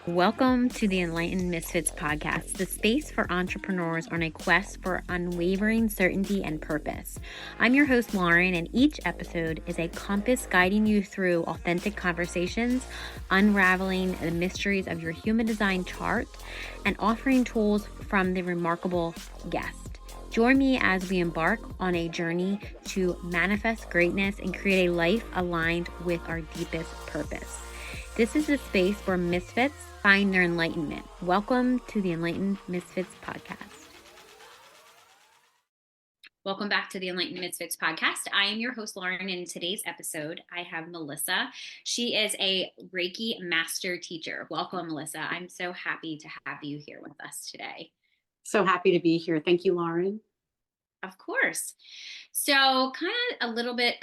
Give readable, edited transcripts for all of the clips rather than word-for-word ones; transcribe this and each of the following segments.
Welcome to the Enlightened Misfits podcast, the space for entrepreneurs on a quest for unwavering certainty and purpose. I'm your host, Lauren, and each episode is a compass guiding you through authentic conversations, unraveling the mysteries of your human design chart, and offering tools from the remarkable guest. Join me as we embark on a journey to manifest greatness and create a life aligned with our deepest purpose. This is the space where misfits find their enlightenment. Welcome to the Enlightened Misfits podcast. Welcome back to the Enlightened Misfits podcast. I am your host, Lauren, and in today's episode, I have Melissa. She is a Reiki master teacher. Welcome, Melissa. I'm so happy to have you here with us today. So happy to be here. Thank you, Lauren. Of course. So kind of a little bit,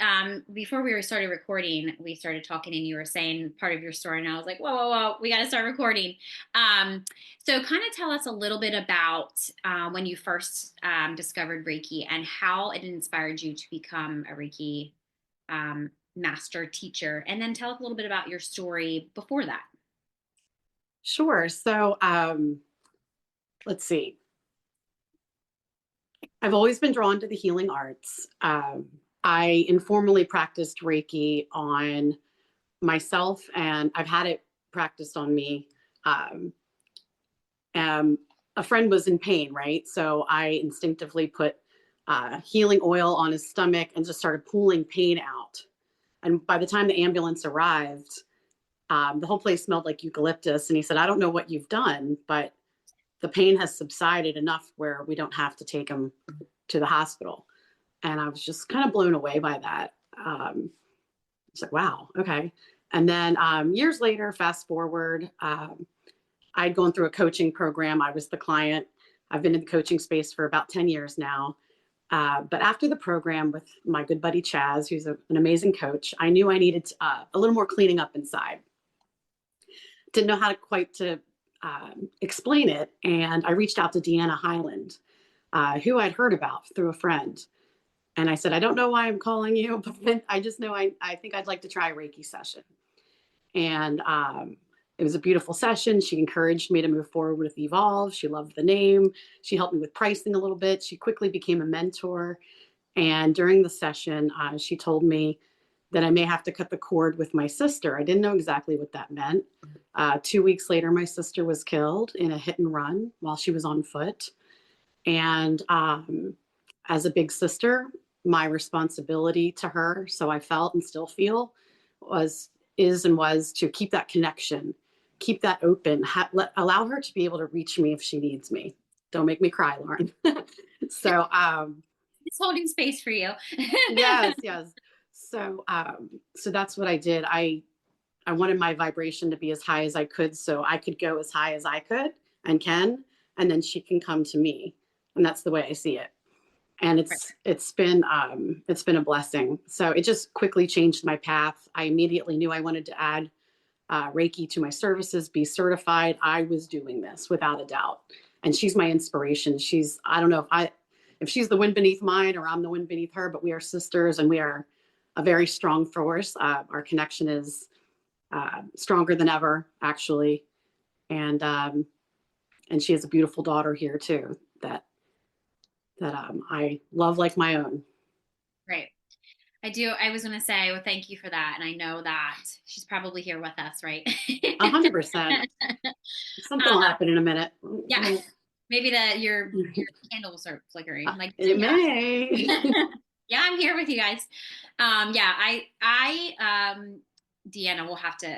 before we started recording, we started talking and you were saying part of your story and I was like, whoa, we got to start recording. So kind of tell us a little bit about when you first discovered Reiki and how it inspired you to become a Reiki master teacher. And then tell us a little bit about your story before that. Sure. So let's see. I've always been drawn to the healing arts. I informally practiced Reiki on myself, and I've had it practiced on me. A friend was in pain, right? So I instinctively put healing oil on his stomach and just started pulling pain out. And by the time the ambulance arrived, the whole place smelled like eucalyptus. And he said, I don't know what you've done, but the pain has subsided enough where we don't have to take him to the hospital. And I was just kind of blown away by that. It's like, wow, okay. And then years later, fast forward, I'd gone through a coaching program. I was the client. I've been in the coaching space for about 10 years now. But after the program with my good buddy Chaz, who's an amazing coach, I knew I needed a little more cleaning up inside. Didn't know how to quite explain it. And I reached out to Deanna Highland, who I'd heard about through a friend. And I said, I don't know why I'm calling you, but I just know I think I'd like to try a Reiki session. And it was a beautiful session. She encouraged me to move forward with Evolve. She loved the name. She helped me with pricing a little bit. She quickly became a mentor. And during the session, she told me that I may have to cut the cord with my sister. I didn't know exactly what that meant. 2 weeks later, my sister was killed in a hit and run while she was on foot. And as a big sister, my responsibility to her, so I felt and still feel, was to keep that connection, keep that open, allow her to be able to reach me if she needs me. Don't make me cry, Lauren. So it's holding space for you. Yes. So that's what I did. I wanted my vibration to be as high as I could, so I could go as high as I could and can, and then she can come to me. And that's the way I see it. And it's been a blessing. So it just quickly changed my path. I immediately knew I wanted to add Reiki to my services, be certified. I was doing this without a doubt. And she's my inspiration. I don't know if she's the wind beneath mine or I'm the wind beneath her, but we are sisters and we are a very strong force. Our connection is stronger than ever, actually. And she has a beautiful daughter here too that I love like my own. Right. I do. I was going to say, well, thank you for that. And I know that she's probably here with us, right? 100%. Something will happen in a minute. Yeah. Maybe your candles are flickering. Like it may. Yeah, I'm here with you guys. Deanna will have to,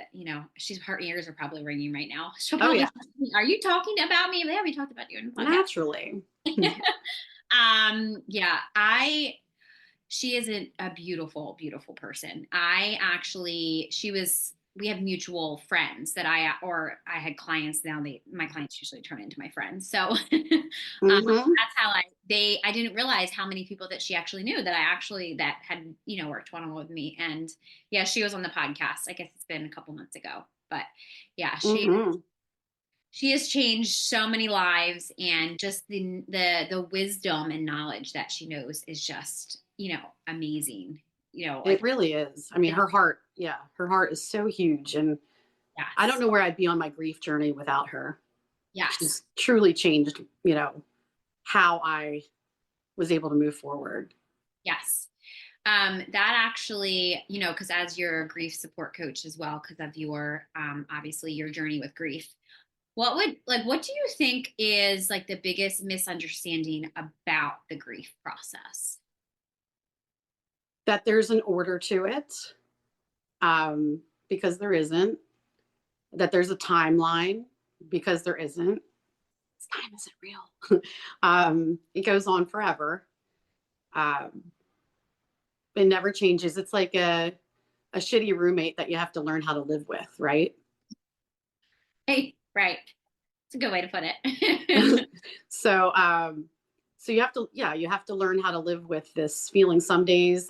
her ears are probably ringing right now. Probably, are you talking about me? Yeah, we talked about you. Naturally. She is a beautiful, beautiful person. We have mutual friends that I had clients. Now my clients usually turn into my friends. So that's how I didn't realize how many people that she actually knew that had, worked one-on-one with me. And yeah, she was on the podcast. I guess it's been a couple months ago, but yeah, she has changed so many lives, and just the wisdom and knowledge that she knows is just, amazing. It really is. I mean, her heart is so huge, and I don't Yes. know where I'd be on my grief journey without her. Yes. She's truly changed, how I was able to move forward. Yes. That actually, because as you're a grief support coach as well, because of your obviously your journey with grief, what do you think is like the biggest misunderstanding about the grief process? That there's an order to it, because there isn't. That there's a timeline, because there isn't. This time isn't real. It goes on forever. Um, it never changes. It's like a shitty roommate that you have to learn how to live with, right? Hey, right. It's a good way to put it. so so you have to learn how to live with this feeling. Some days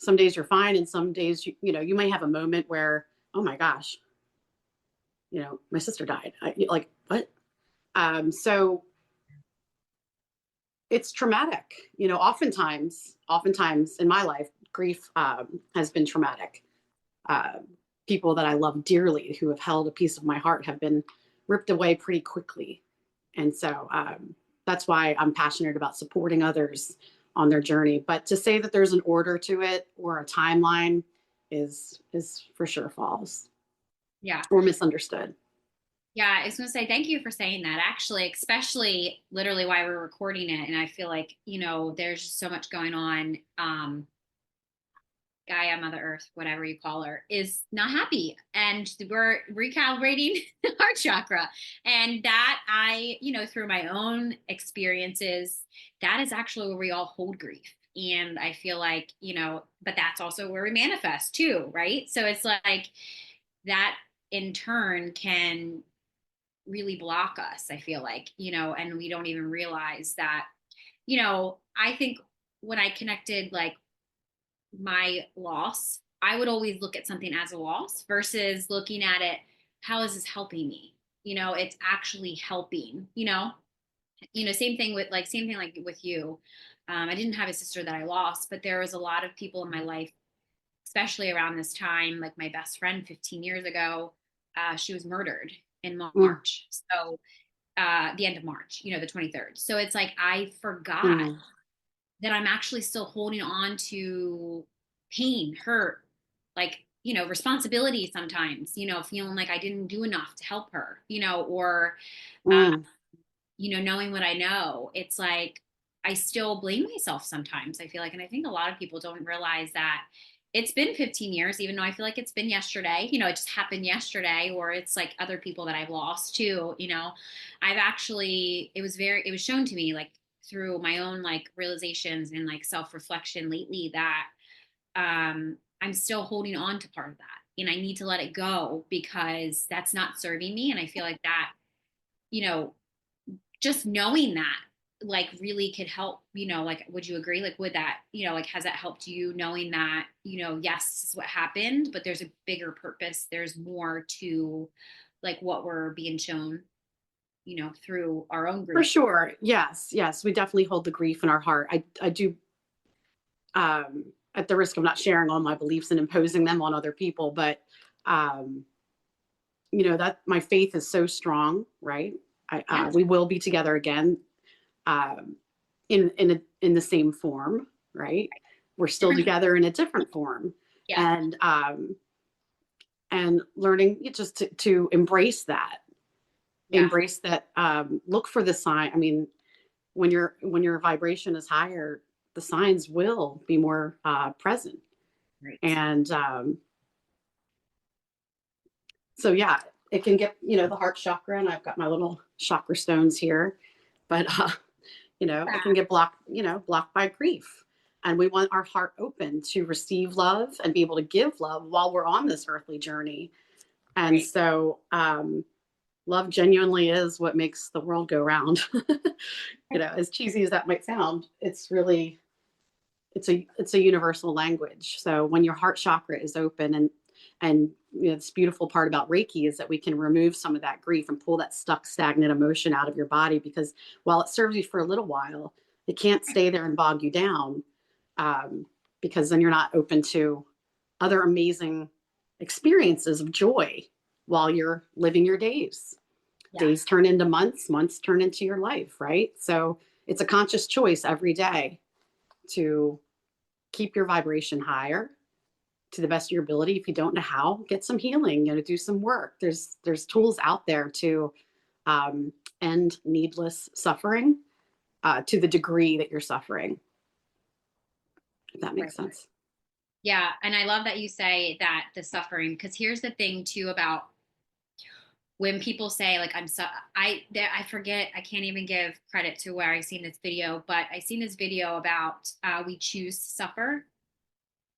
you're fine, and some days you may have a moment where, oh my gosh, my sister died. Like, what? So it's traumatic. Oftentimes in my life, grief has been traumatic. uh, People that I love dearly, who have held a piece of my heart, have been ripped away pretty quickly. And so that's why I'm passionate about supporting others on their journey. But to say that there's an order to it or a timeline is for sure false Yeah. or misunderstood. Yeah, I was going to say thank you for saying that. Actually, especially literally why we're recording it, and I feel like there's just so much going on. Gaia, Mother Earth, whatever you call her, is not happy, and we're recalibrating the heart chakra, and that through my own experiences, that is actually where we all hold grief, and I feel like but that's also where we manifest too, right? So it's like that in turn can really block us, I feel like, and we don't even realize that. I think when I connected like my loss, I would always look at something as a loss versus looking at it, how is this helping me? It's actually helping, same thing like with you. I didn't have a sister that I lost, but there was a lot of people in my life, especially around this time, like my best friend 15 years ago, she was murdered in Mm, March. So the end of March, the 23rd. So it's like I forgot mm, that I'm actually still holding on to pain, hurt, like, responsibility sometimes, feeling like I didn't do enough to help her, or, uh, mm. knowing what I know. It's like I still blame myself sometimes, I feel like. And I think a lot of people don't realize that it's been 15 years, even though I feel like it's been yesterday, it just happened yesterday, or it's like other people that I've lost too, it was shown to me like through my own like realizations and like self-reflection lately that I'm still holding on to part of that, and I need to let it go because that's not serving me. And I feel like that, you know, just knowing that like really could help, like would you agree, like would that, like has that helped you knowing that, yes, this is what happened, but there's a bigger purpose, there's more to like what we're being shown, through our own For grief. sure. Yes, yes, we definitely hold the grief in our heart. I do, at the risk of not sharing all my beliefs and imposing them on other people, but um, that my faith is so strong, right? Yeah. We will be together again, um, in the same form, right? We're still Different. together in a different form, Yeah. and learning just to Yeah. embrace that. Look for the sign. I mean, when your vibration is higher, the signs will be more present, Right. and so yeah, it can get the heart chakra, and I've got my little chakra stones here, but it can get blocked by grief. And we want our heart open to receive love and be able to give love while we're on this earthly journey. And Right. so love genuinely is what makes the world go round. As cheesy as that might sound, it's a universal language. So when your heart chakra is open, and this beautiful part about Reiki is that we can remove some of that grief and pull that stuck stagnant emotion out of your body, because while it serves you for a little while, it can't stay there and bog you down, because then you're not open to other amazing experiences of joy while you're living your days. Yeah. Days turn into months, months turn into your life, right? So it's a conscious choice every day to keep your vibration higher to the best of your ability. If you don't know how, get some healing, do some work. There's tools out there to end needless suffering to the degree that you're suffering. If that makes sense. Yeah. And I love that you say that the suffering, because here's the thing too about when people say like, I forget, I can't even give credit to where I seen this video, but I seen this video about we choose to suffer.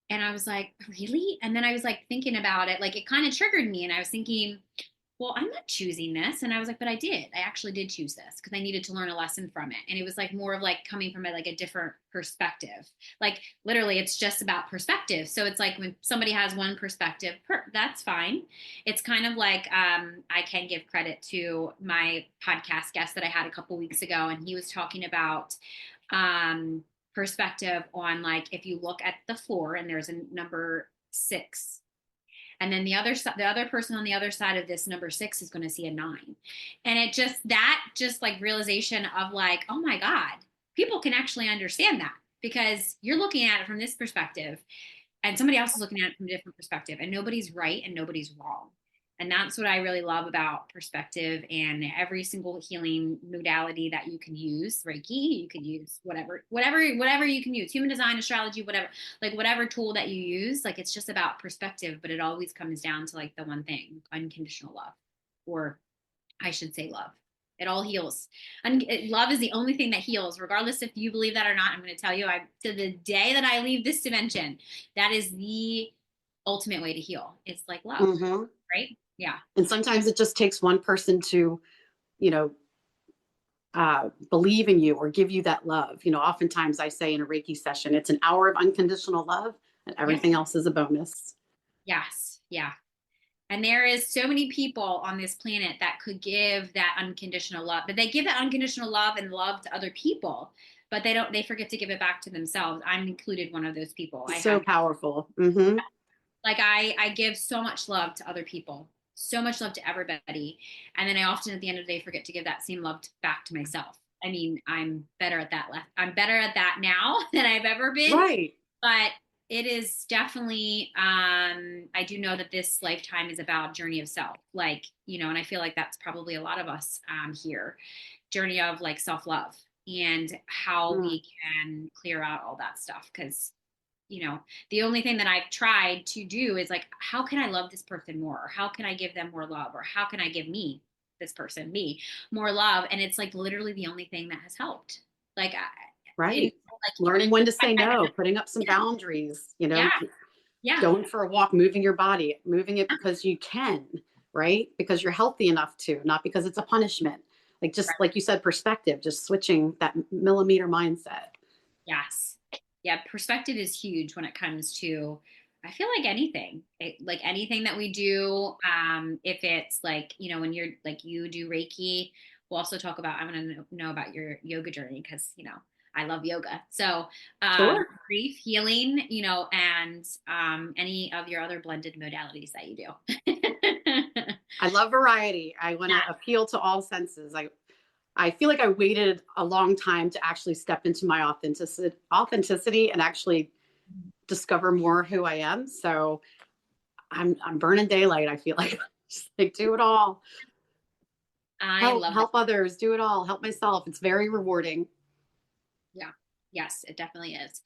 And I was like, really? And then I was like thinking about it, like it kind of triggered me. And I was thinking, well, I'm not choosing this. And I was like, but I did. I actually did choose this because I needed to learn a lesson from it. And it was like more of like coming from like a different perspective. Like literally, it's just about perspective. So it's like when somebody has one perspective, that's fine. It's kind of like I can give credit to my podcast guest that I had a couple weeks ago. And he was talking about perspective on like if you look at the floor and there's a number 6 and then the other person on the other side of this number 6 is going to see a 9, and it just like realization of like, oh my god, people can actually understand that because you're looking at it from this perspective and somebody else is looking at it from a different perspective, and nobody's right and nobody's wrong. And that's what I really love about perspective and every single healing modality that you can use. Reiki, you can use whatever you can use. Human design, astrology, whatever, like whatever tool that you use, like it's just about perspective, but it always comes down to like the one thing, unconditional love, or I should say love. It all heals. And love is the only thing that heals, regardless if you believe that or not. I'm going to tell you, to the day that I leave this dimension, that is the ultimate way to heal. It's like love, right? Yeah. And sometimes it just takes one person to, believe in you or give you that love. Oftentimes I say in a Reiki session, it's an hour of unconditional love and everything else is a bonus. Yes. Yeah. And there is so many people on this planet that could give that unconditional love, but they give that unconditional love and love to other people, but they forget to give it back to themselves. I'm included one of those people. So powerful. Mm-hmm. Like I give so much love to other people, so much love to everybody. And then I often at the end of the day forget to give that same love back to myself. I mean, I'm better at that. I'm better at that now than I've ever been. Right. But it is definitely, I do know that this lifetime is about journey of self. Like, and I feel like that's probably a lot of us here, journey of like self-love and how we can clear out all that stuff. Because the only thing that I've tried to do is like, how can I love this person more? Or how can I give them more love? Or how can I give this person, more love? And it's like literally the only thing that has helped. Like, right. Learning when to say no, putting up some boundaries, going for a walk, moving your body, moving it because you can, right? Because you're healthy enough to, not because it's a punishment. Like just like you said, perspective, just switching that millimeter mindset. Yes. Yeah, perspective is huge when it comes to, I feel like anything, like anything that we do. If it's like, when you're like, you do Reiki, we'll also talk about, I want to know about your yoga journey because, I love yoga. So Sure. grief, healing, and any of your other blended modalities that you do. I love variety. I want to appeal to all senses. I feel like I waited a long time to actually step into my authenticity and actually discover more who I am. So I'm burning daylight. I feel like just like do it all. Help others, do it all. Help myself. It's very rewarding. Yeah. Yes, it definitely is.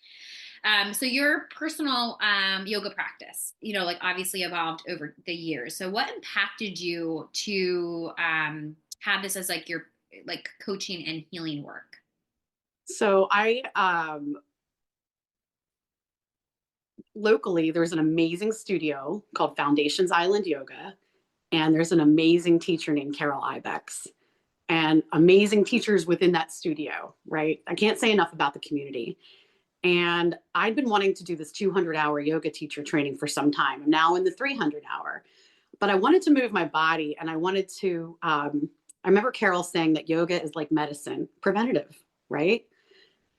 So your personal yoga practice, like obviously evolved over the years. So what impacted you to have this as like your like coaching and healing work? So locally, there's an amazing studio called Foundations Island Yoga. And there's an amazing teacher named Carol Ibex and amazing teachers within that studio, right? I can't say enough about the community. And I'd been wanting to do this 200-hour yoga teacher training for some time. I'm now in the 300-hour. But I wanted to move my body and I wanted to, I remember Carol saying that yoga is like medicine, preventative, right?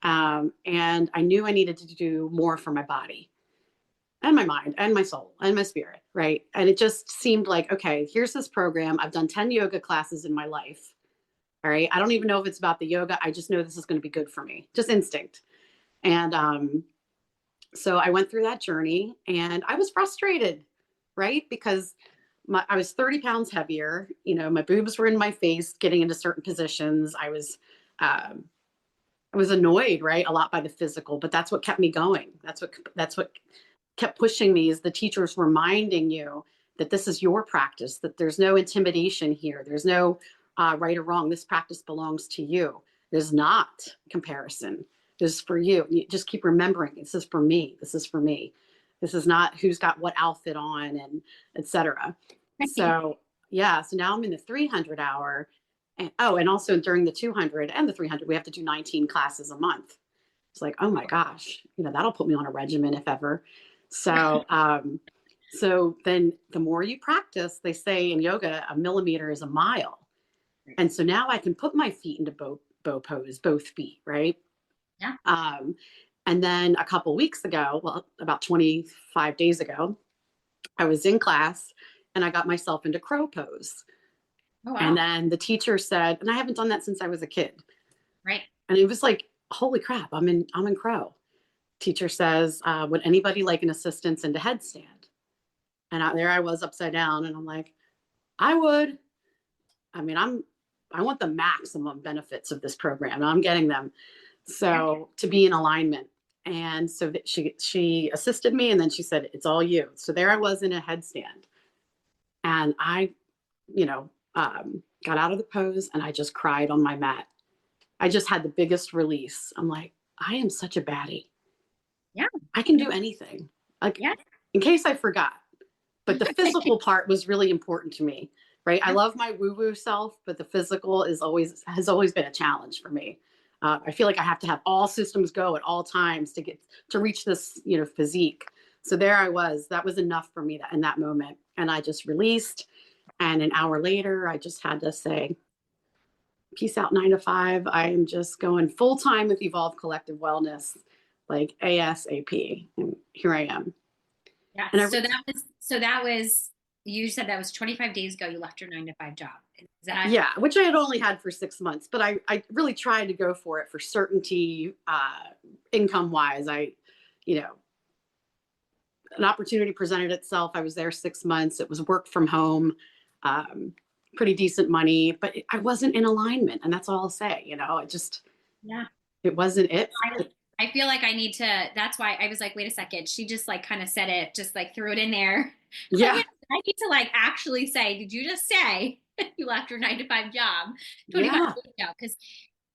And I knew I needed to do more for my body. and my mind and my soul and my spirit, right? And it just seemed like, okay, here's this program. I've done 10 yoga classes in my life. All right. I don't even know if it's about the yoga. I just know this is going to be good for me, just instinct. And so I went through that journey and I was frustrated, right? Because I was 30 pounds heavier. You know, my boobs were in my face, getting into certain positions. I was annoyed, right, a lot by the physical, but that's what kept me going. That's what kept pushing me, is the teachers reminding you that this is your practice, that there's no intimidation here. There's no right or wrong. This practice belongs to you. There's not comparison. This is for you. You just keep remembering, this is for me. This is for me. This is not who's got what outfit on and etc. So yeah, so now I'm in the 300 hour. And, oh, and also during the 200 and the 300, we have to do 19 classes a month. It's like, oh my gosh, you know, that'll put me on a regimen if ever. So, so then the more you practice, they say in yoga, a millimeter is a mile. And so now I can put my feet into bow pose, both feet, right? Yeah. And then a couple weeks ago, well, about 25 days ago, I was in class and I got myself into crow pose. Oh, wow. And then the teacher said, and I haven't done that since I was a kid. Right. And it was like, holy crap, I'm in crow. Teacher says, would anybody like an assistance into headstand? And there I was upside down and I'm like, I would. I mean, I want the maximum benefits of this program and I'm getting them. So to be in alignment. And so that she assisted me and then she said, it's all you. So there I was in a headstand and I, you know, got out of the pose and I just cried on my mat. I just had the biggest release. I'm like, I am such a baddie. Yeah. I can do anything. Like, yeah. In case I forgot. But the physical part was really important to me, right? I love my woo-woo self, but the physical has always been a challenge for me. I feel like I have to have all systems go at all times to reach this, you know, physique. So there I was. That was enough for me in that moment, and I just released. And an hour later, I just had to say, peace out 9 to 5. I am just going full time with Evolve Collective Wellness, like ASAP. And here I am. Yeah. And So that was, you said that was 25 days ago. You left your 9 to 5 job. Is that? Yeah, which I had only had for 6 months, but I really tried to go for it for certainty, income wise. You know, an opportunity presented itself. I was there 6 months. It was work from home, pretty decent money, but I wasn't in alignment. And that's all I'll say, you know, Yeah. It wasn't it. I feel like I need to, that's why I was like, wait a second. She just like kind of said it, just like threw it in there. Yeah. I need to like actually say, did you just say you left your 9 to 5 job 25 Yeah. years ago? Because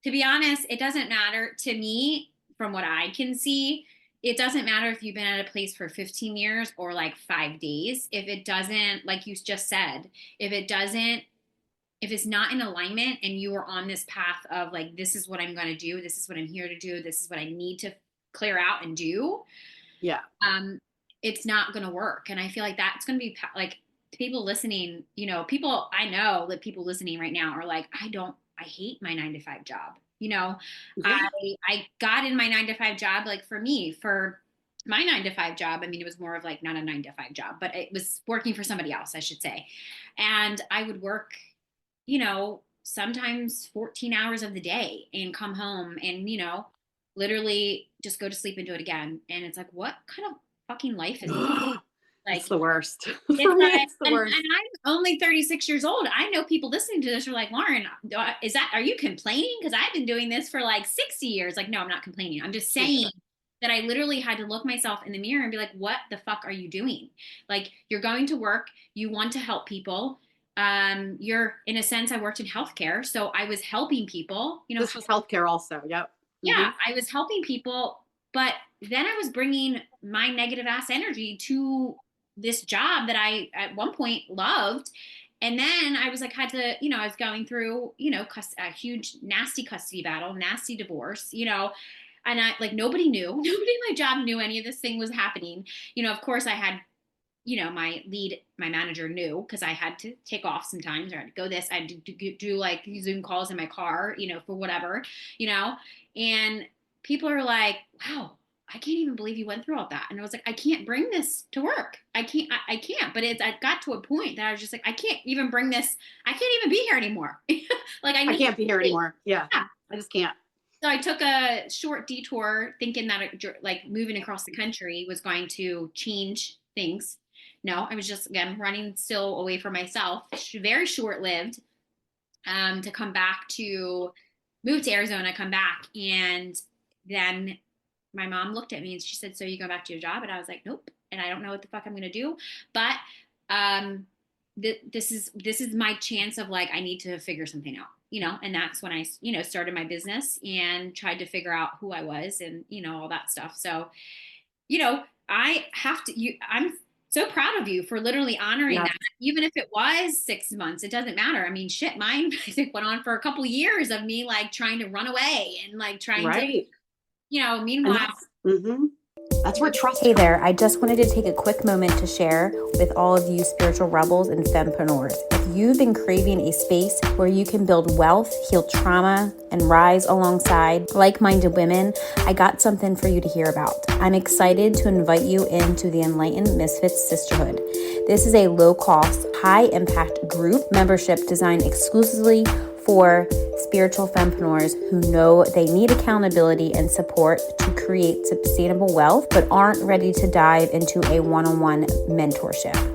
to be honest, it doesn't matter to me from what I can see. It doesn't matter if you've been at a place for 15 years or like 5 days. If it doesn't, like you just said, if it's not in alignment and you are on this path of like, this is what I'm going to do, this is what I'm here to do, this is what I need to clear out and do. Yeah. It's not going to work. And I feel like that's going to be like people listening, you know, I know that people listening right now are like, I hate my 9 to 5 job. You know, Yeah. I got in my 9 to 5 job, like for my 9 to 5 job. I mean, it was more of like not a 9 to 5 job, but it was working for somebody else, I should say. And I would work, you know, sometimes 14 hours of the day and come home and, you know, literally just go to sleep and do it again. And it's like, what kind of fucking life is this? Like, it's the worst. For me, it's the worst. And I'm only 36 years old. I know people listening to this are like, Lauren, are you complaining? Because I've been doing this for like 60 years. Like, no, I'm not complaining. I'm just saying that I literally had to look myself in the mirror and be like, what the fuck are you doing? Like, you're going to work, you want to help people. You're, in a sense, I worked in healthcare, so I was helping people, you know. This was healthcare also. Yep. Yeah, I was helping people, but then I was bringing my negative ass energy to this job that I at one point loved. And then I was like, I was going through, you know, a huge, nasty custody battle, nasty divorce, you know, and nobody knew, nobody in my job knew any of this thing was happening. You know, of course I had, you know, my manager knew because I had to take off sometimes or I had to go I had to do like Zoom calls in my car, you know, for whatever, you know, and people are like, wow, I can't even believe you went through all that. And I was like, I can't bring this to work. I can't. But I got to a point that I was just like, I can't even bring this. I can't even be here anymore. Like I can't be here anymore. Yeah. I just can't. So I took a short detour thinking that like moving across the country was going to change things. No, I was just, again, running still away from myself. Very short lived, to come back to move to Arizona, come back. And then my mom looked at me and she said, so you go back to your job? And I was like, nope. And I don't know what the fuck I'm going to do. But um, this is my chance of like, I need to figure something out, and that's when I, started my business and tried to figure out who I was and, all that stuff. So, I have to, I'm so proud of you for literally honoring that. Even if it was 6 months, it doesn't matter. I mean, shit, mine I think went on for a couple of years of me like trying to run away and like trying to, meanwhile. That's where trust. Hey there, I just wanted to take a quick moment to share with all of you spiritual rebels and fempreneurs. If you've been craving a space where you can build wealth, heal trauma, and rise alongside like-minded women, I got something for you to hear about. I'm excited to invite you into the Enlightened Misfits Sisterhood. This is a low-cost, high-impact group membership designed exclusively for spiritual fempreneurs who know they need accountability and support to create sustainable wealth, but aren't ready to dive into a one-on-one mentorship.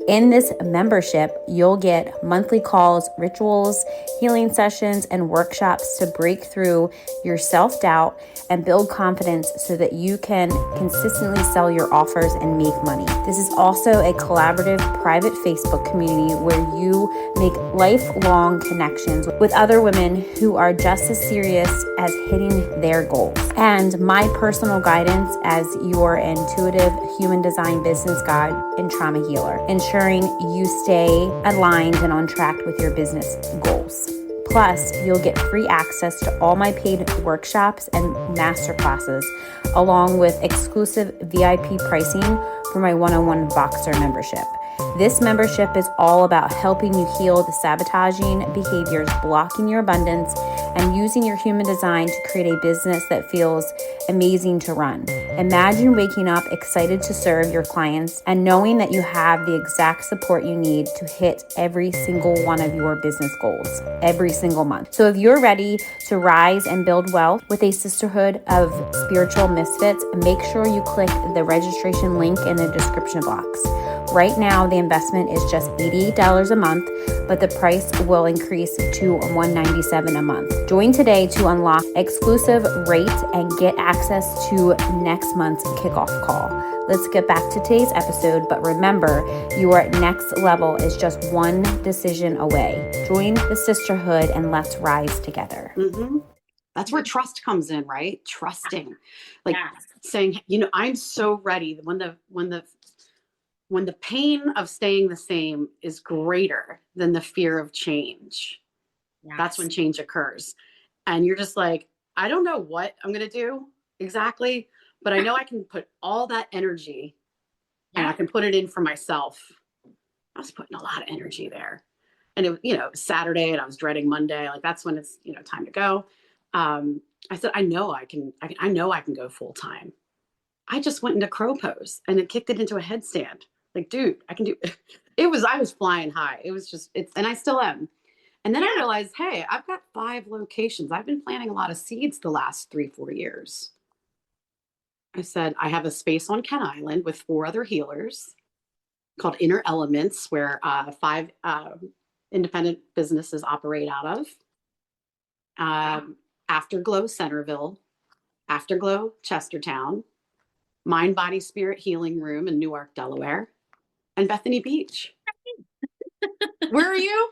In this membership, you'll get monthly calls, rituals, healing sessions, and workshops to break through your self-doubt and build confidence so that you can consistently sell your offers and make money. This is also a collaborative private Facebook community where you make lifelong connections with other women who are just as serious as hitting their goals. And my personal guidance as your intuitive human design business guide and trauma healer, ensuring you stay aligned and on track with your business goals. Plus, you'll get free access to all my paid workshops and masterclasses, along with exclusive VIP pricing for my one-on-one Voxer membership. This membership is all about helping you heal the sabotaging behaviors blocking your abundance and using your human design to create a business that feels amazing to run. Imagine waking up excited to serve your clients and knowing that you have the exact support you need to hit every single one of your business goals every single month. So if you're ready to rise and build wealth with a sisterhood of spiritual misfits, make sure you click the registration link in the description box. Right now, the investment is just $88 a month, but the price will increase to $197 a month. Join today to unlock exclusive rates and get access to next month's kickoff call. Let's get back to today's episode, but remember, your next level is just one decision away. Join the sisterhood and let's rise together. That's where trust comes in, right? Trusting, like saying, I'm so ready. When the pain of staying the same is greater than the fear of change, that's when change occurs. And you're just like, I don't know what I'm going to do exactly, but I know I can put all that energy and I can put it in for myself. I was putting a lot of energy there. And it was Saturday and I was dreading Monday. Like that's when it's, time to go. I said, I know I can go full time. I just went into crow pose and it kicked it into a headstand. Like, dude, I can do it. I was flying high. It was just, and I still am. And then I realized, hey, I've got 5 locations. I've been planting a lot of seeds the last 3-4 years. I said, I have a space on Kent Island with 4 other healers called Inner Elements, where 5 independent businesses operate out of. Afterglow Centerville, Afterglow Chestertown, Mind, Body, Spirit Healing Room in Newark, Delaware, and Bethany Beach. Where are you?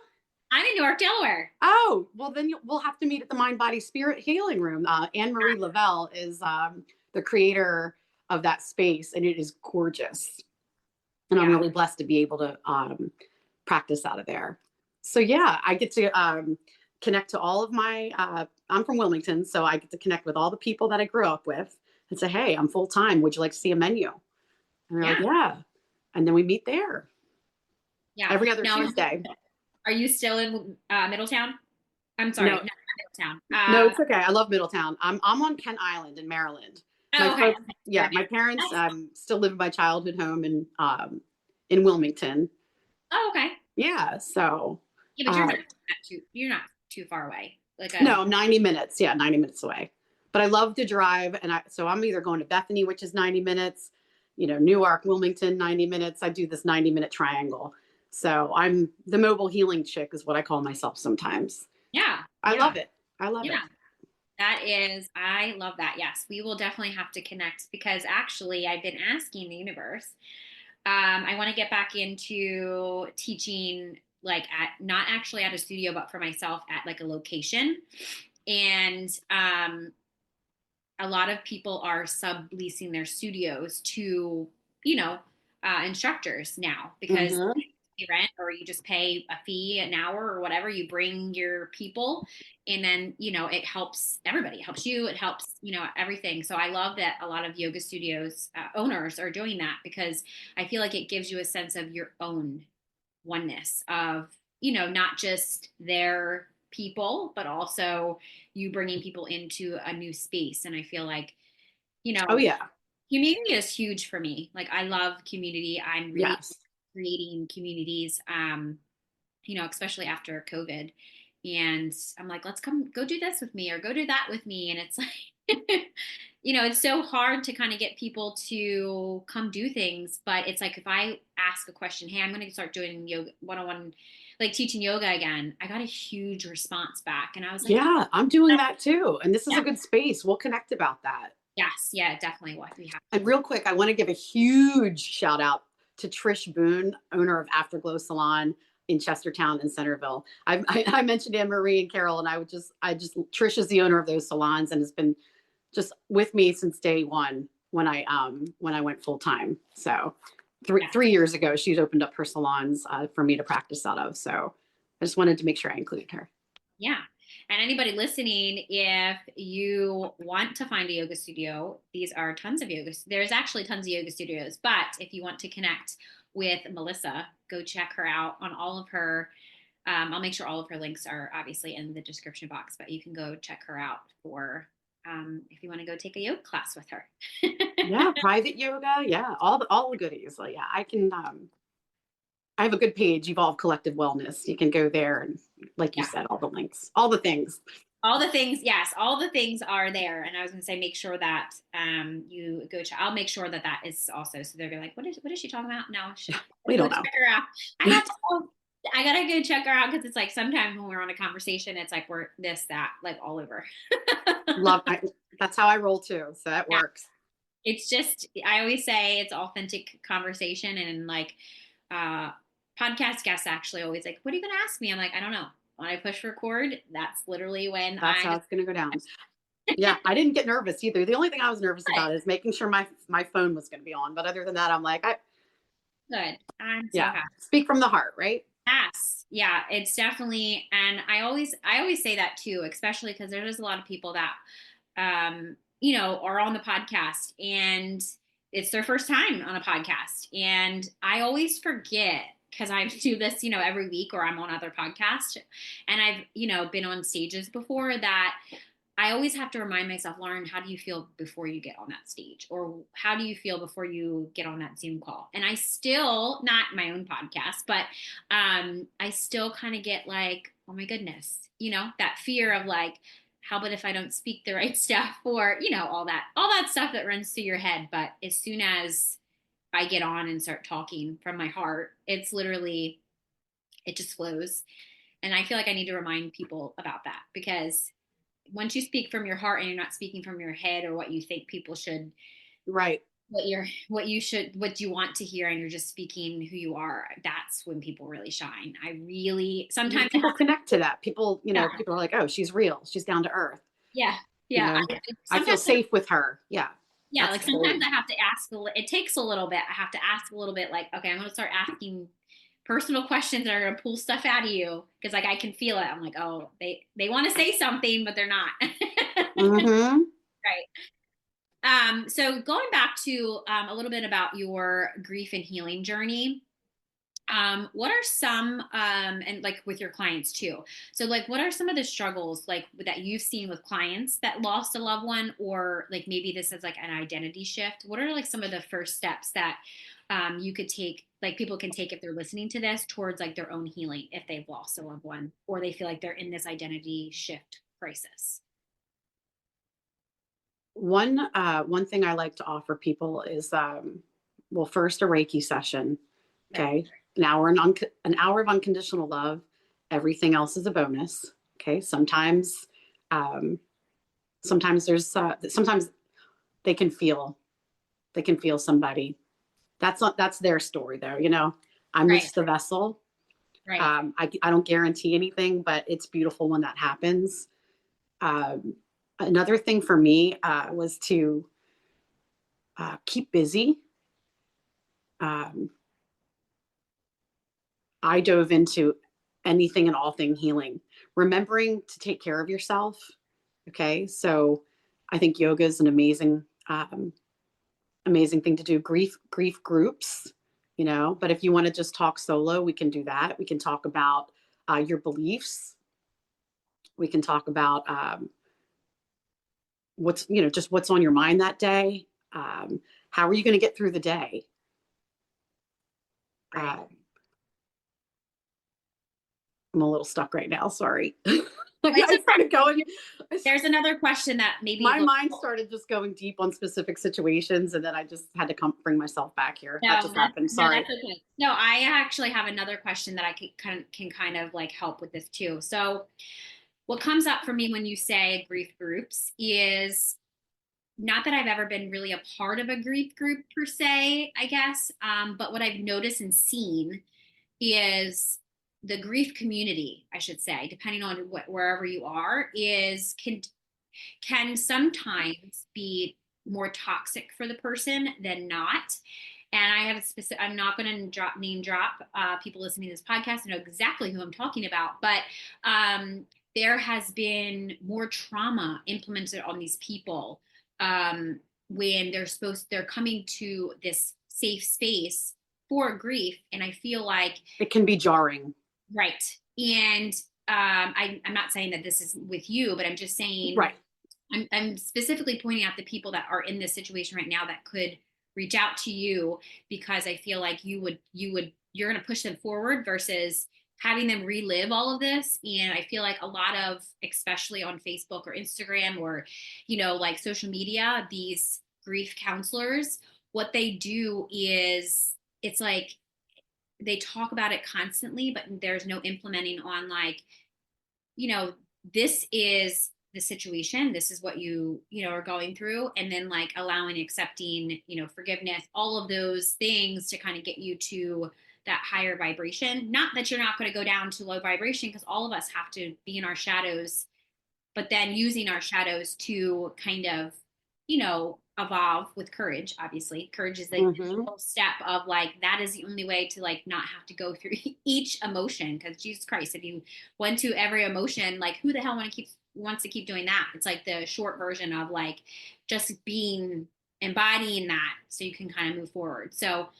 I'm in Newark, Delaware. Oh, well, then we'll have to meet at the Mind, Body, Spirit Healing Room. Anne-Marie Lavelle is the creator of that space, and it is gorgeous. And I'm really blessed to be able to practice out of there. So, I get to connect to all of my, I'm from Wilmington, so I get to connect with all the people that I grew up with and say, hey, I'm full time. Would you like to see a menu? And they're like, yeah. And then we meet there. Yeah. Every other Tuesday. Are you still in Middletown? I'm sorry, no, not Middletown. No, it's okay. I love Middletown. I'm on Kent Island in Maryland. Oh, okay. My parents still live in my childhood home in Wilmington. Oh, okay. Yeah, so Yeah, but you're not too far away. no, 90 minutes. Yeah, 90 minutes away. But I love to drive, so I'm either going to Bethany, which is 90 minutes, Newark, Wilmington, 90 minutes. I do this 90-minute triangle. So I'm the mobile healing chick is what I call myself sometimes. Yeah. I love it. I love it. I love that. Yes, we will definitely have to connect because actually I've been asking the universe. I want to get back into teaching, not actually at a studio, but for myself at like a location. And a lot of people are subleasing their studios to, instructors now because you rent or you just pay a fee an hour or whatever. You bring your people and then, it helps everybody. It helps you. It helps, everything. So I love that a lot of yoga studios owners are doing that because I feel like it gives you a sense of your own oneness of, not just their people, but also you bringing people into a new space. And I feel like, Oh yeah. community is huge for me. Like I love community. I'm really creating communities, especially after COVID. And I'm like, let's go do this with me or go do that with me. And it's like, it's so hard to kind of get people to come do things. But it's like, if I ask a question, hey, I'm going to start doing yoga 101, like teaching yoga again, I got a huge response back. And I was like, yeah, I'm doing that too. And this is a good space. We'll connect about that. Yes. Yeah, definitely what we have. And real quick, I want to give a huge shout out to Trish Boone, owner of Afterglow Salon in Chestertown and Centerville. I mentioned Anne Marie and Carol, and Trish is the owner of those salons and has been just with me since day one when I went full time. So 3 years ago, she's opened up her salons for me to practice out of. So I just wanted to make sure I included her. Yeah. And anybody listening, if you want to find a yoga studio, there's actually tons of yoga studios, but if you want to connect with Melissa, go check her out on all of her, I'll make sure all of her links are obviously in the description box, but you can go check her out for, if you want to go take a yoga class with her. Yeah. Private yoga. Yeah. All the goodies. So yeah, I have a good page, Evolve Collective Wellness. You can go there and like you said, all the links, all the things. All the things, yes, all the things are there. And I was going to say, make sure that you go check. I'll make sure that is also. So they'll be like, what is she talking about? No, we don't know. Check her out. I gotta go check her out because it's like sometimes when we're on a conversation, it's like we're this, that, like all over. That's how I roll too. So that works. It's just, I always say it's authentic conversation and like podcast guests actually always like, what are you going to ask me? I'm like, I don't know. When I push record, that's literally when that's how it's going to go down. Yeah. I didn't get nervous either. The only thing I was nervous about is making sure my phone was going to be on. But other than that, I'm like, good. I'm so happy. Speak from the heart, right? Yes. Yeah, it's definitely. And I always say that too, especially because there's a lot of people that, are on the podcast and it's their first time on a podcast. And I always forget because I do this, every week or I'm on other podcasts and I've, been on stages before that I always have to remind myself, Lauren, how do you feel before you get on that stage? Or how do you feel before you get on that Zoom call? And I still, not my own podcast, but I still kind of get like, oh my goodness, that fear of like, how about if I don't speak the right stuff or, all that stuff that runs through your head. But as soon as I get on and start talking from my heart, it's literally, it just flows. And I feel like I need to remind people about that because once you speak from your heart and you're not speaking from your head or what you think people should, right. What you want to hear, and you're just speaking who you are, that's when people really shine. Sometimes people connect to that. People, people are like, oh, she's real. She's down to earth. Yeah. Yeah. I feel safe with her. Yeah. Yeah. Like sometimes I have to ask, it takes a little bit. I have to ask a little bit like, okay, I'm going to start asking personal questions that are going to pull stuff out of you. Cause like, I can feel it. I'm like, oh, they want to say something, but they're not. Mm-hmm. Right. So going back to a little bit about your grief and healing journey, What are some, and like with your clients too? So like, what are some of the struggles like that you've seen with clients that lost a loved one, or like maybe this is like an identity shift? What are like some of the first steps that you could take, like people can take if they're listening to this towards like their own healing if they've lost a loved one or they feel like they're in this identity shift crisis? One thing I like to offer people is, well, first a Reiki session. Okay. An hour of unconditional love. Everything else is a bonus. Okay. Um, sometimes they can feel, somebody. That's their story though. I'm Right. just the vessel. Right. I don't guarantee anything, but it's beautiful when that happens. Another thing for me was to keep busy. Um, I dove into anything and all thing healing, remembering to take care of yourself. Okay. So I think yoga is an amazing thing to do. Grief groups, but if you want to just talk solo, we can do that. We can talk about your beliefs. We can talk about just what's on your mind that day. How are you going to get through the day? Right. I'm a little stuck right now. Sorry. I started going. There's another question that maybe my mind started just going deep on specific situations, and then I just had to bring myself back here. No, That just happened. Sorry. No, that's okay. No, I actually have another question that I can kind of like help with this too. So, what comes up for me when you say grief groups is not that I've ever been really a part of a grief group per se, I guess, but what I've noticed and seen is the grief community, I should say, depending on wherever you are, can sometimes be more toxic for the person than not. And I have a specific, I'm not going to name drop people listening to this podcast. I know exactly who I'm talking about, but there has been more trauma implemented on these people when they're coming to this safe space for grief. And I feel like it can be jarring. Right. And I'm not saying that this is with you, but I'm just saying, right. I'm specifically pointing out the people that are in this situation right now that could reach out to you, because I feel like you're going to push them forward versus having them relive all of this. And I feel like a lot of, especially on Facebook or Instagram or, like social media, these grief counselors, what they do is it's like they talk about it constantly, but there's no implementing on like, this is the situation, this is what you are going through, and then like allowing, accepting, forgiveness, all of those things to kind of get you to that higher vibration. Not that you're not going to go down to low vibration, because all of us have to be in our shadows, but then using our shadows to kind of, evolve with courage. Obviously, courage is the step of like, that is the only way to like not have to go through each emotion. Because Jesus Christ, if you went to every emotion, like who the hell wants to keep doing that? It's like the short version of like just embodying that so you can kind of move forward. So,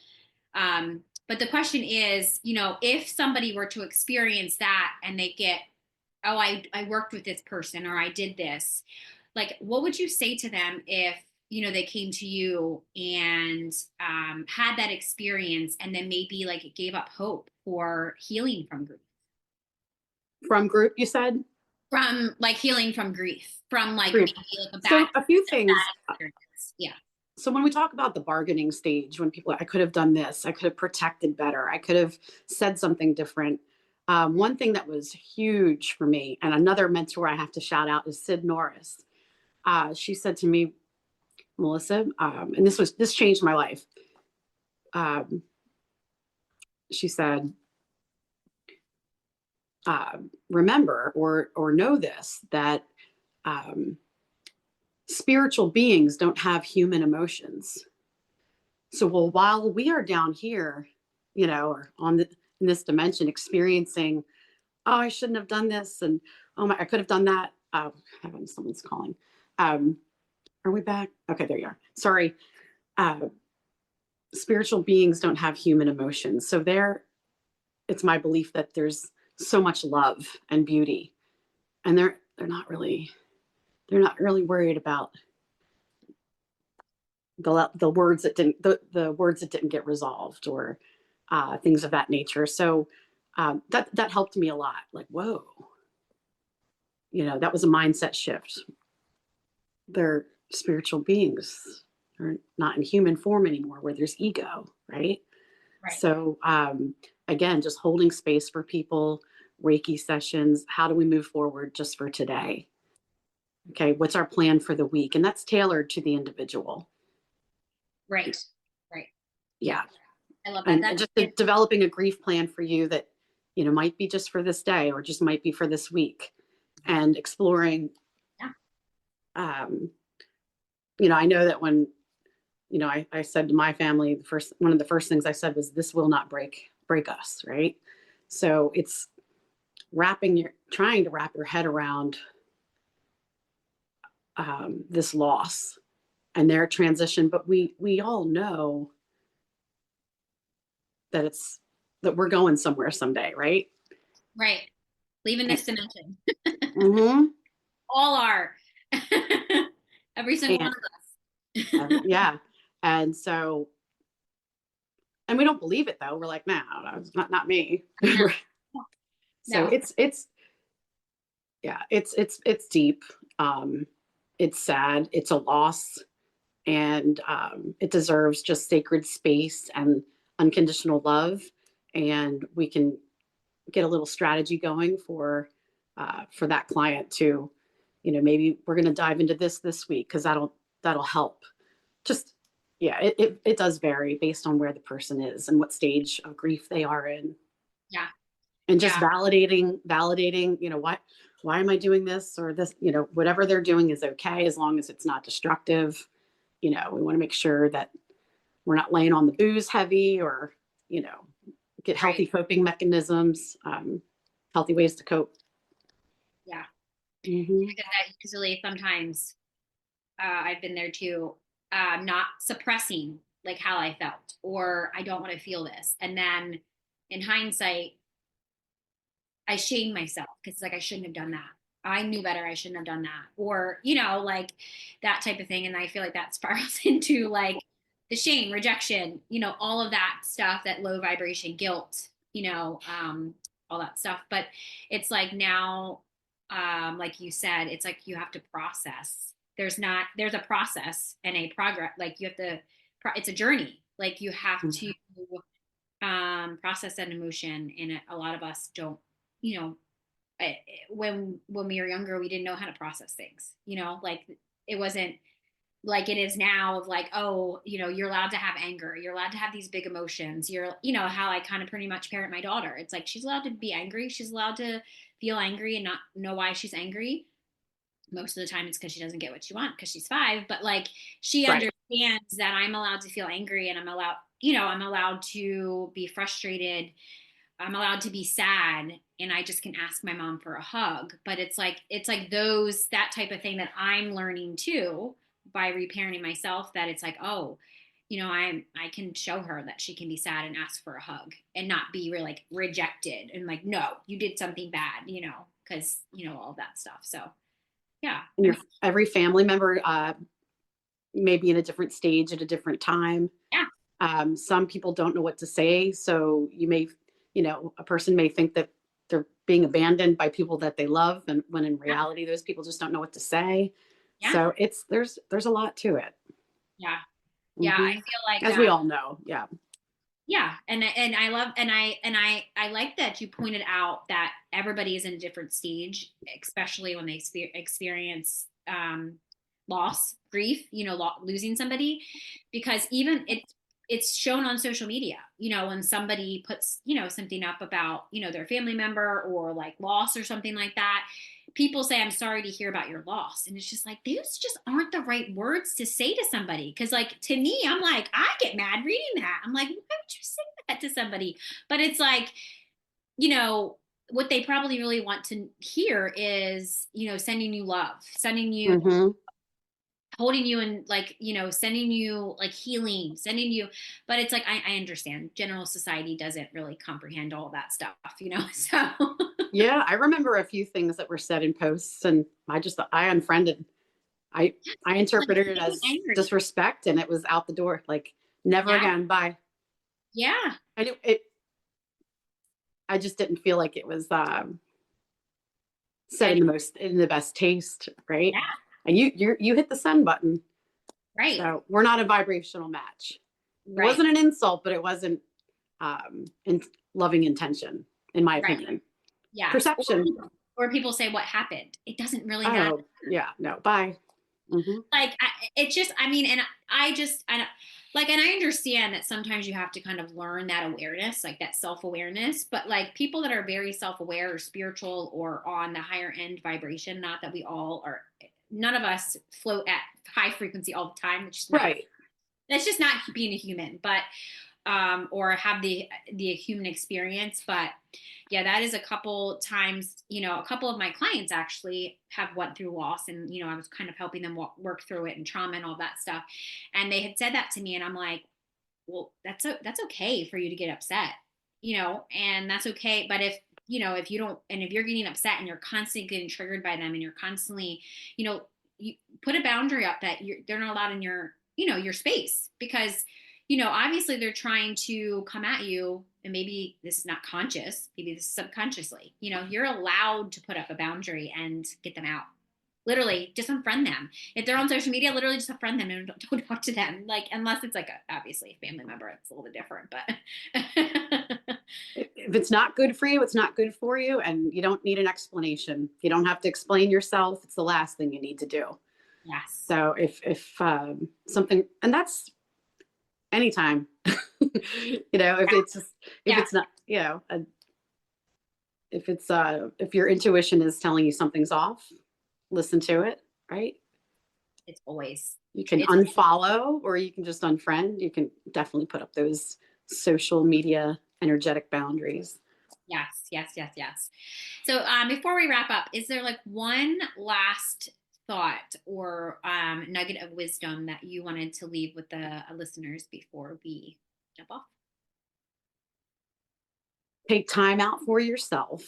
but the question is, if somebody were to experience that and they get, oh, I worked with this person, or I did this, like, what would you say to them if, they came to you and had that experience, and then maybe like it gave up hope for healing from grief? From group, you said? From like healing from grief, from like maybe like a few things. Yeah. So when we talk about the bargaining stage, when people, I could have done this, I could have protected better, I could have said something different. One thing that was huge for me, and another mentor I have to shout out, is Sid Norris. She said to me, Melissa, and this changed my life. She said, remember or know this, that spiritual beings don't have human emotions. So while we are down here, or in this dimension, experiencing, oh, I shouldn't have done this, and I could have done that. Oh, heavens, someone's calling. Are we back? Okay, there you are. Sorry. Spiritual beings don't have human emotions. So it's my belief that there's so much love and beauty, and they're not really worried about the words that didn't the words that didn't get resolved, or things of that nature. So that helped me a lot. Like, whoa, that was a mindset shift. They're spiritual beings. They're not in human form anymore, where there's ego, right? Right. So again, just holding space for people, Reiki sessions. How do we move forward just for today? Okay, what's our plan for the week? And that's tailored to the individual. Right. Yeah. I love that. And just developing a grief plan for you that, might be just for this day, or just might be for this week, and exploring. Yeah. I know that when, I said to my family, one of the first things I said was, this will not break us. Right. So it's trying to wrap your head around this loss and their transition. But we all know that we're going somewhere someday, right? Right. Leaving this dimension. Mm-hmm. All are. Every single one of us. Yeah. And so, and we don't believe it though. We're like, no, it's not me. No. So No. it's deep. It's sad. It's a loss, and it deserves just sacred space and unconditional love. And we can get a little strategy going for that client to, maybe we're going to dive into this week, because that'll help. Just, yeah, it does vary based on where the person is and what stage of grief they are in. Yeah. And just validating, why am I doing this, or this, whatever they're doing is okay, as long as it's not destructive. We want to make sure that we're not laying on the booze heavy, or, get healthy coping mechanisms, healthy ways to cope. Yeah. Mm-hmm. Because that usually sometimes I've been there too, not suppressing like how I felt, or I don't want to feel this. And then in hindsight, I shame myself, because it's like, I shouldn't have done that. I knew better. I shouldn't have done that. Or, like that type of thing. And I feel like that spirals into like the shame, rejection, all of that stuff, that low vibration guilt, all that stuff. But it's like now, like you said, it's like you have to process. There's a process and a progress. Like you have to, it's a journey. Like you have to process that emotion. And a lot of us don't, when we were younger, we didn't know how to process things, like it wasn't like it is now, of like, oh, you're allowed to have anger. You're allowed to have these big emotions. You're, how I kind of pretty much parent my daughter. It's like, she's allowed to be angry. She's allowed to feel angry and not know why she's angry. Most of the time it's because she doesn't get what she wants, because she's 5, but like she understands that I'm allowed to feel angry, and I'm allowed to be frustrated. I'm allowed to be sad, and I just can ask my mom for a hug. But it's like that type of thing that I'm learning too by reparenting myself, that it's like, oh, I can show her that she can be sad and ask for a hug, and not be really like rejected and like, no, you did something bad, because all that stuff. So yeah. Every family member may be in a different stage at a different time. Yeah. Some people don't know what to say. So a person may think that they're being abandoned by people that they love, and when in reality, those people just don't know what to say. Yeah. So there's a lot to it. Yeah. Yeah. Mm-hmm. I feel like, as we all know. Yeah. Yeah. And I love, and I like that you pointed out that everybody is in a different stage, especially when they experience loss, grief, losing somebody, because even it's shown on social media, when somebody puts, something up about, their family member, or like loss or something like that, people say, I'm sorry to hear about your loss. And it's just like, those just aren't the right words to say to somebody. Cause like, to me, I'm like, I get mad reading that. I'm like, why would you say that to somebody? But it's like, what they probably really want to hear is, sending you love, sending you holding you and like, sending you like healing, but it's like, I understand general society doesn't really comprehend all that stuff, so. Yeah, I remember a few things that were said in posts, and I unfriended. I interpreted it as angry. disrespect, and it was out the door. Like, never again. Bye. Yeah. I just didn't feel like it was said in the best taste, right? Yeah. And you hit the send button, right? So we're not a vibrational match. It Right. wasn't an insult, but it wasn't in loving intention, in my opinion. Yeah. Perception. Or people say, what happened? It doesn't really matter. Yeah, no, bye. Mm-hmm. Like, it's just, I mean, and and I understand that sometimes you have to kind of learn that awareness, like that self-awareness, but like people that are very self-aware or spiritual or on the higher end vibration, not that we all are, none of us float at high frequency all the time. It's just right. That's just not being a human, but, or have the human experience. But yeah, that is a couple times, a couple of my clients actually have went through loss, and, I was kind of helping them work through it and trauma and all that stuff. And they had said that to me, and I'm like, well, that's okay for you to get upset, and that's okay. But if you don't, and if you're getting upset and you're constantly getting triggered by them, and you're constantly, you put a boundary up that they're not allowed in your, your space, because, obviously they're trying to come at you, and maybe this is not conscious, maybe this is subconsciously, you're allowed to put up a boundary and get them out. Literally just unfriend them. If they're on social media, literally just unfriend them and don't talk to them. Like, unless it's like obviously a family member, it's a little bit different, but if it's not good for you, it's not good for you. And you don't need an explanation. You don't have to explain yourself. It's the last thing you need to do. Yes. So if something, and that's anytime, if it's just, it's not, if your intuition is telling you something's off, listen to it, right? It's always, you can unfollow, or you can just unfriend. You can definitely put up those social media energetic boundaries. Yes. So before we wrap up, is there like one last thought or nugget of wisdom that you wanted to leave with the listeners before we jump off? Take time out for yourself.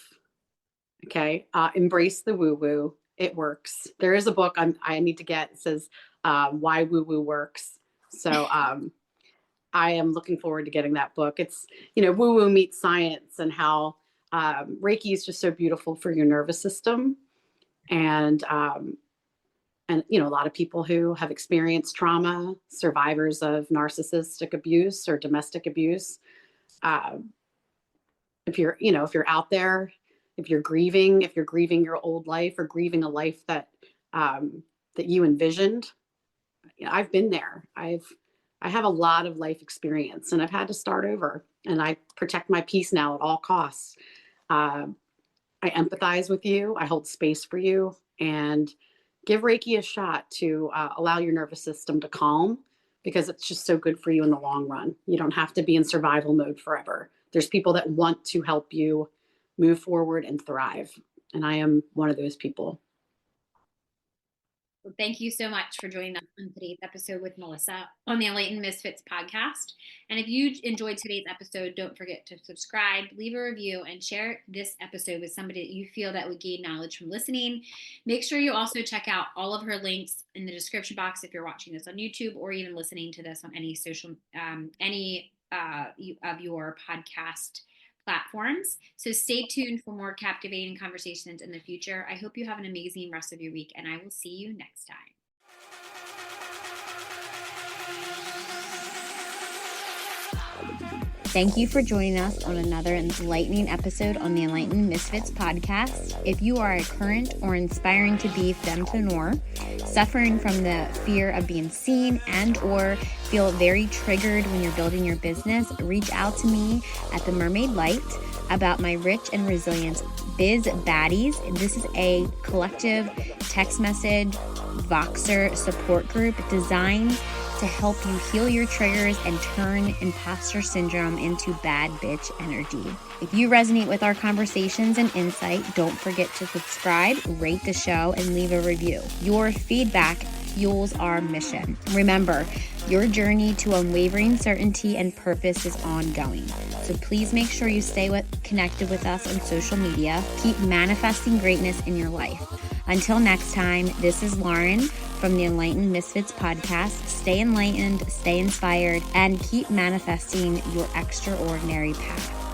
Okay. Embrace the woo-woo. It works. There is a book I need to get. It says Why Woo-Woo Works. So I am looking forward to getting that book. It's, woo-woo meets science, and how Reiki is just so beautiful for your nervous system. And a lot of people who have experienced trauma, survivors of narcissistic abuse or domestic abuse, if you're out there, if you're grieving your old life, or grieving a life that you envisioned, I've been there. I have a lot of life experience, and I've had to start over, and I protect my peace now at all costs. I empathize with you. I hold space for you, and give Reiki a shot to allow your nervous system to calm, because it's just so good for you in the long run. You don't have to be in survival mode forever. There's people that want to help you move forward and thrive. And I am one of those people. Well, thank you so much for joining us on today's episode with Melissa on the Enlightened Misfits podcast. And if you enjoyed today's episode, don't forget to subscribe, leave a review, and share this episode with somebody that you feel that would gain knowledge from listening. Make sure you also check out all of her links in the description box if you're watching this on YouTube, or even listening to this on any of your podcast platforms. So stay tuned for more captivating conversations in the future. I hope you have an amazing rest of your week, and I will see you next time. Thank you for joining us on another enlightening episode on the Enlightened Misfits podcast. If you are a current or inspiring to be fempreneur, suffering from the fear of being seen and or feel very triggered when you're building your business, reach out to me at The Mermaid Light about my Rich and Resilient Biz Baddies. This is a collective text message Voxer support group designed to help you heal your triggers and turn imposter syndrome into bad bitch energy. If you resonate with our conversations and insight, don't forget to subscribe, rate the show, and leave a review. Your feedback fuels our mission. Remember, your journey to unwavering certainty and purpose is ongoing. So please make sure you stay connected with us on social media. Keep manifesting greatness in your life. Until next time, this is Lauren from the Enlightened Misfits podcast. Stay enlightened, stay inspired, and keep manifesting your extraordinary path.